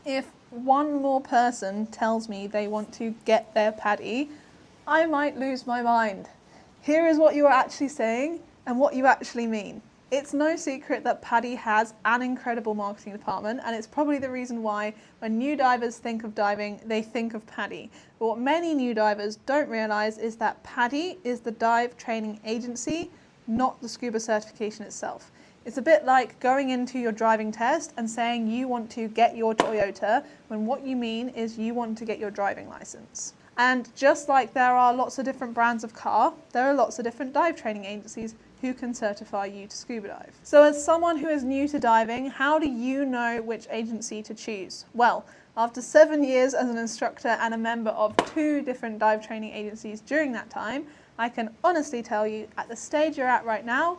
if one more person tells me they want to get their PADI, I might lose my mind. Here is what you are actually saying and what you actually mean. It's no secret that PADI has an incredible marketing department, and it's probably the reason why when new divers think of diving, they think of PADI. But what many new divers don't realise is that PADI is the dive training agency, not the scuba certification itself. It's a bit like going into your driving test and saying you want to get your Toyota when what you mean is you want to get your driving licence. And just like there are lots of different brands of car, there are lots of different dive training agencies who can certify you to scuba dive. So as someone who is new to diving, how do you know which agency to choose? Well, after 7 years as an instructor and a member of 2 different dive training agencies during that time, I can honestly tell you at the stage you're at right now,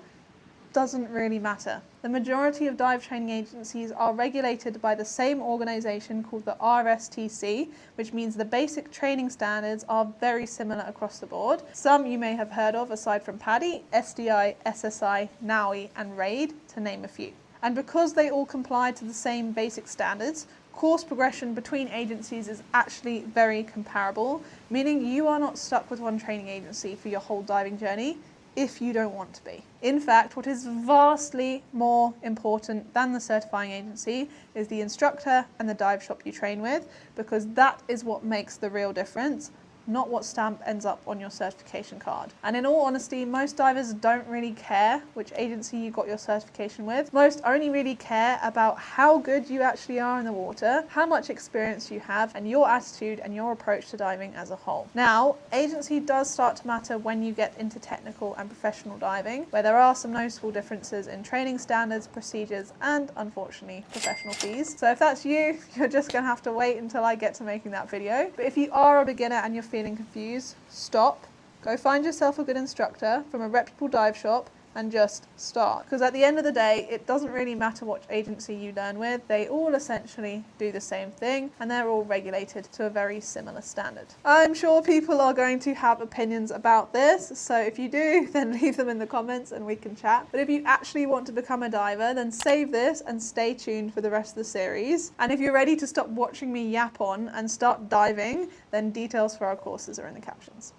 doesn't really matter. The majority of dive training agencies are regulated by the same organisation called the RSTC, which means the basic training standards are very similar across the board. Some you may have heard of aside from PADI, SDI, SSI, NAUI and RAID, to name a few. And because they all comply to the same basic standards, course progression between agencies is actually very comparable, meaning you are not stuck with one training agency for your whole diving journey if you don't want to be. In fact, what is vastly more important than the certifying agency is the instructor and the dive shop you train with, because that is what makes the real difference, not what stamp ends up on your certification card. And in all honesty, most divers don't really care which agency you got your certification with. Most only really care about how good you actually are in the water, how much experience you have, and your attitude and your approach to diving as a whole. Now, agency does start to matter when you get into technical and professional diving, where there are some noticeable differences in training standards, procedures, and unfortunately, professional fees. So if that's you, you're just gonna have to wait until I get to making that video. But if you are a beginner and you're feeling confused, stop, go find yourself a good instructor from a reputable dive shop and just start. Because at the end of the day, it doesn't really matter what agency you learn with, they all essentially do the same thing and they're all regulated to a very similar standard. I'm sure people are going to have opinions about this, so if you do, then leave them in the comments and we can chat. But if you actually want to become a diver, then save this and stay tuned for the rest of the series. And if you're ready to stop watching me yap on and start diving, then details for our courses are in the captions.